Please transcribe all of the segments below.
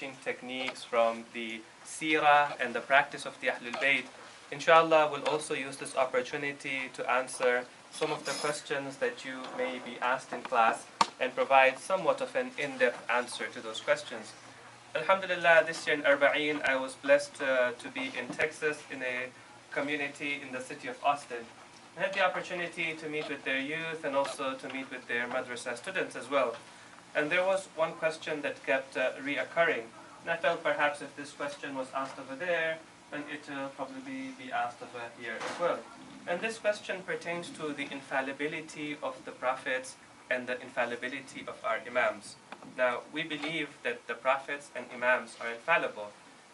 teaching techniques from the seerah and the practice of the Ahlul Bayt, inshallah, we'll also use this opportunity to answer some of the questions that you may be asked in class and provide somewhat of an in-depth answer to those questions. Alhamdulillah, this year in Arba'een, I was blessed to be in Texas in a community in the city of Austin. I had the opportunity to meet with their youth and also to meet with their Madrasah students as well. And there was one question that kept reoccurring. And I felt perhaps if this question was asked over there, then it will probably be asked over here as well. And this question pertains to the infallibility of the prophets and the infallibility of our imams. Now, we believe that the prophets and imams are infallible.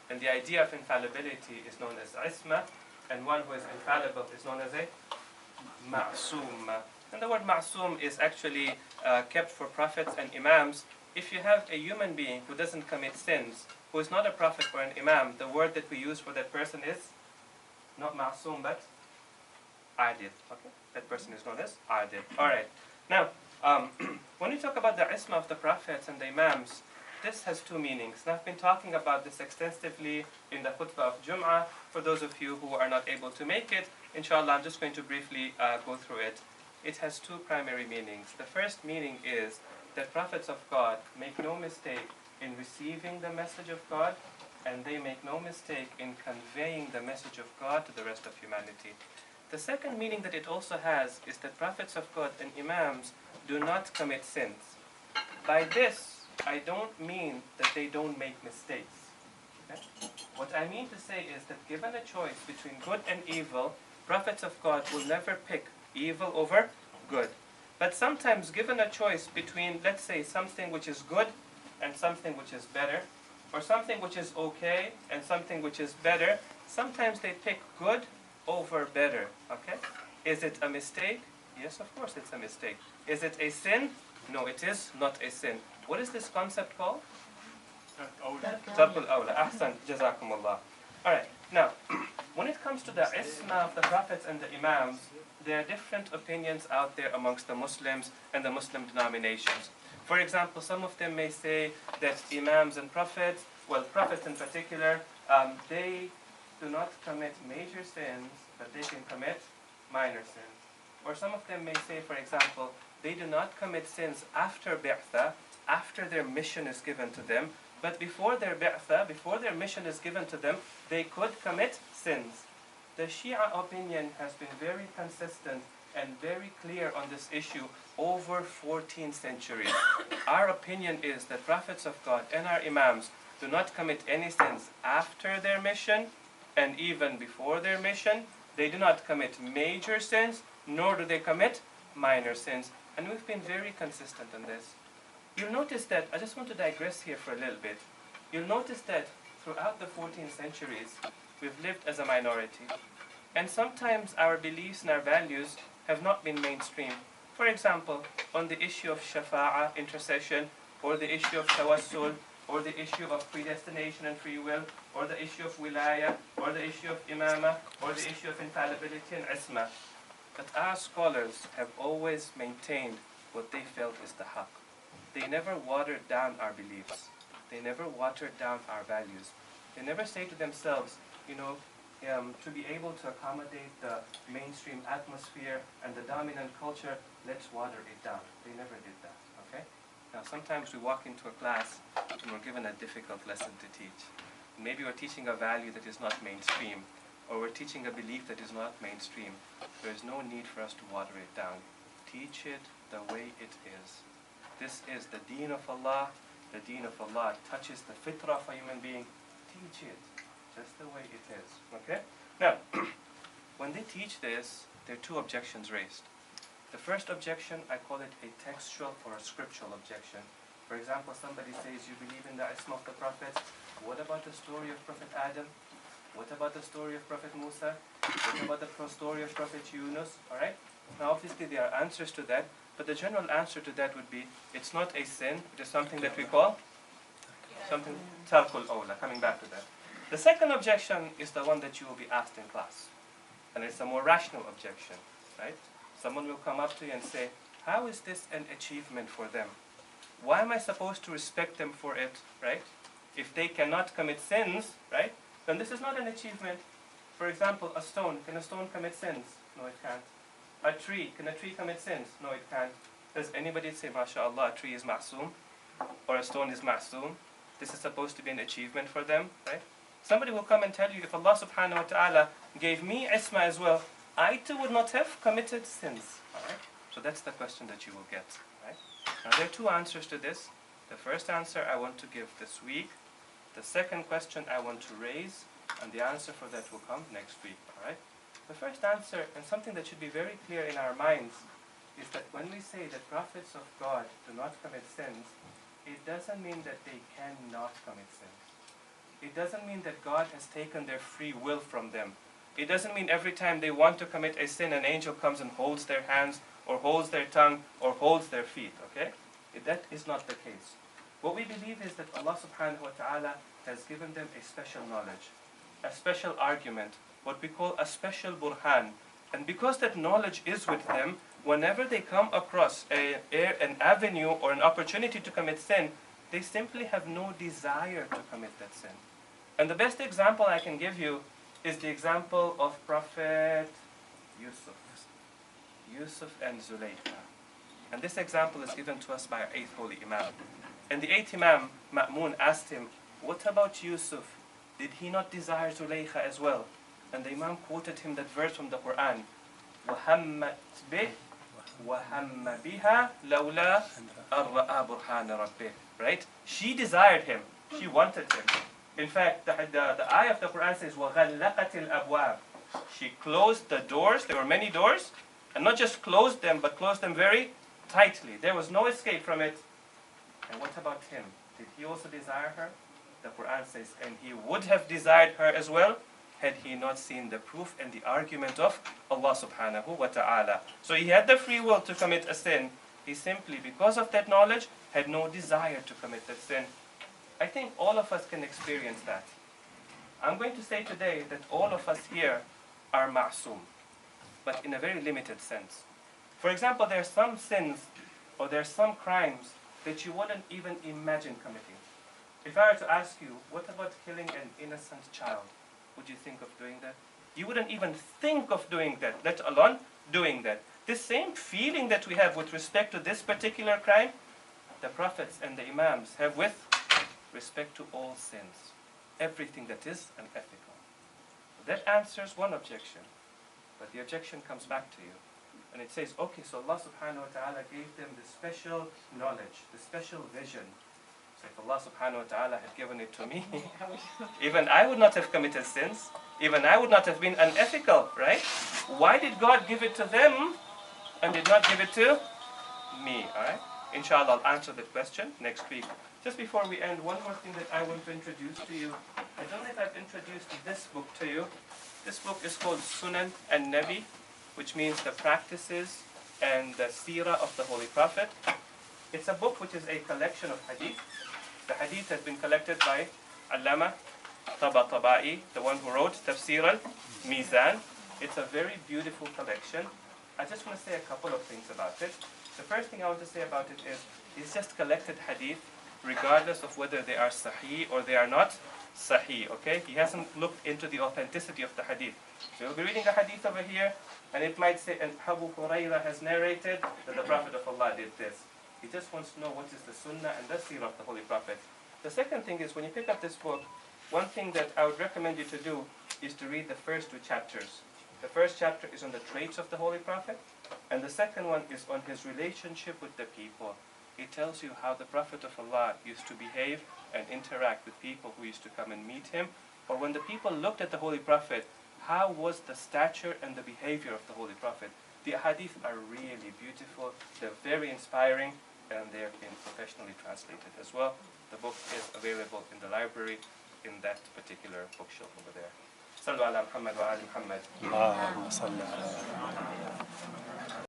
And the idea of infallibility is known as isma, and one who is infallible is known as a ma'soom. And the word ma'soom is actually kept for prophets and imams. If you have a human being who doesn't commit sins, who is not a prophet or an imam, the word that we use for that person is not ma'soom, but adil. Okay? That person is known as adil. Alright. Now, when we talk about the isma of the prophets and the imams, this has two meanings. And I've been talking about this extensively in the khutbah of Jum'ah. For those of you who are not able to make it, inshallah, I'm just going to briefly go through it. It has two primary meanings. The first meaning is that prophets of God make no mistake in receiving the message of God, and they make no mistake in conveying the message of God to the rest of humanity. The second meaning that it also has is that prophets of God and imams do not commit sins. By this, I don't mean that they don't make mistakes. Okay? What I mean to say is that given a choice between good and evil, prophets of God will never pick evil over good. But sometimes given a choice between, let's say, something which is good and something which is better, or something which is okay and something which is better, sometimes they pick good over better. Okay? Is it a mistake? Yes, of course it's a mistake. Is it a sin? No, it is not a sin. What is this concept called? Tarkul awla. Ahsan, jazakumullah. Alright, now, when it comes to the isma of the prophets and the imams, there are different opinions out there amongst the Muslims and the Muslim denominations. For example, some of them may say that imams and prophets, well, prophets in particular, they do not commit major sins, but they can commit minor sins. Or some of them may say, for example, they do not commit sins after bi'tha, after their mission is given to them, but before their bi'tha, before their mission is given to them, they could commit sins. The Shia opinion has been very consistent and very clear on this issue over 14 centuries. Our opinion is that prophets of God and our imams do not commit any sins after their mission and even before their mission. They do not commit major sins, nor do they commit minor sins. And we've been very consistent on this. You'll notice that, I just want to digress here for a little bit. You'll notice that throughout the 14 centuries, we've lived as a minority. And sometimes our beliefs and our values have not been mainstream. For example, on the issue of shafa'ah, intercession, or the issue of tawassul, or the issue of predestination and free will, or the issue of wilaya, or the issue of imama, or the issue of infallibility and isma. But our scholars have always maintained what they felt is the haqq. They never watered down our beliefs. They never watered down our values. They never say to themselves, to be able to accommodate the mainstream atmosphere and the dominant culture, let's water it down. They never did that, okay? Now, sometimes we walk into a class and we're given a difficult lesson to teach. Maybe we're teaching a value that is not mainstream, or we're teaching a belief that is not mainstream. There is no need for us to water it down. Teach it the way it is. This is the deen of Allah. The deen of Allah touches the fitrah of a human being. Teach it just the way it is. Okay? Now, when they teach this, there are two objections raised. The first objection, I call it a textual or a scriptural objection. For example, somebody says, you believe in the isma of the prophets. What about the story of Prophet Adam? What about the story of Prophet Musa? What about the story of Prophet Yunus? Alright? Now, obviously, there are answers to that. But the general answer to that would be, it's not a sin, it is something that we call something tarkul awla, coming back to that. The second objection is the one that you will be asked in class. And it's a more rational objection, right? Someone will come up to you and say, how is this an achievement for them? Why am I supposed to respect them for it, right? if they cannot commit sins, right, then this is not an achievement. For example, a stone. Can a stone commit sins? No, it can't. A tree. Can a tree commit sins? No, it can't. Does anybody say, MashaAllah, a tree is ma'soom? Or a stone is ma'soom? This is supposed to be an achievement for them, right? Somebody will come and tell you, if Allah subhanahu wa ta'ala gave me isma as well, I too would not have committed sins. Alright? So that's the question that you will get. Right? Now there are two answers to this. The first answer I want to give this week. The second question I want to raise, and the answer for that will come next week. Alright? The first answer, and something that should be very clear in our minds, is that when we say that prophets of God do not commit sins, it doesn't mean that they cannot commit sins. It doesn't mean that God has taken their free will from them. It doesn't mean every time they want to commit a sin, an angel comes and holds their hands, or holds their tongue, or holds their feet, okay? That is not the case. What we believe is that Allah subhanahu wa ta'ala has given them a special knowledge, a special argument, what we call a special burhan. And because that knowledge is with them, whenever they come across an avenue or an opportunity to commit sin, they simply have no desire to commit that sin. And the best example I can give you is the example of Prophet Yusuf. Yusuf and Zulaykha. And this example is given to us by our 8th Holy Imam. And the 8th Imam, Ma'mun, asked him, what about Yusuf? Did he not desire Zulaykha as well? And the Imam quoted him that verse from the Quran, وَهَمَّتْ بِهِ وَهَمَّ بِهَا لَوْلَا أَرْرَأَى بُرْحَانَ رَبِّهِ. Right? She desired him. She wanted him. In fact, the ayah of the Quran says, وَغَلَّقَتِ الْأَبْوَابِ. She closed the doors. There were many doors. And not just closed them, but closed them very tightly. There was no escape from it. And what about him? Did he also desire her? The Quran says, and he would have desired her as well, had he not seen the proof and the argument of Allah subhanahu wa ta'ala. So he had the free will to commit a sin. He simply, because of that knowledge, had no desire to commit that sin. I think all of us can experience that. I'm going to say today that all of us here are ma'soom, but in a very limited sense. For example, there are some sins or there are some crimes that you wouldn't even imagine committing. If I were to ask you, what about killing an innocent child? Would you think of doing that? You wouldn't even think of doing that, let alone doing that. This same feeling that we have with respect to this particular crime, the prophets and the imams have with respect to all sins. Everything that is unethical. That answers one objection. But the objection comes back to you. And it says, okay, so Allah subhanahu wa ta'ala gave them the special knowledge, the special vision. So if Allah subhanahu wa ta'ala had given it to me, even I would not have committed sins. Even I would not have been unethical, right? Why did God give it to them and did not give it to me, alright? Inshallah, I'll answer that question next week. Just before we end, one more thing that I want to introduce to you. I don't know if I've introduced this book to you. This book is called Sunan al-Nabi, which means the practices and the seerah of the Holy Prophet. It's a book which is a collection of hadith. The hadith has been collected by Allama Tabatabai, the one who wrote Tafsir al-Mizan. It's a very beautiful collection. I just want to say a couple of things about it. The first thing I want to say about it is, it's just collected hadith, regardless of whether they are sahih or they are not sahih, okay? He hasn't looked into the authenticity of the hadith. So you'll be reading a hadith over here, and it might say, and Abu Hurairah has narrated that the Prophet of Allah did this. He just wants to know what is the sunnah and the seerah of the Holy Prophet. The second thing is, when you pick up this book, one thing that I would recommend you to do is to read the first 2 chapters. The first chapter is on the traits of the Holy Prophet, and the second one is on his relationship with the people. It tells you how the Prophet of Allah used to behave and interact with people who used to come and meet him, or when the people looked at the Holy Prophet, how was the stature and the behavior of the Holy Prophet. The hadith are really beautiful, they're very inspiring, and they're been professionally translated as well. The book is available in the library in that particular bookshelf over there. Sallu ala Muhammad wa ali Muhammad.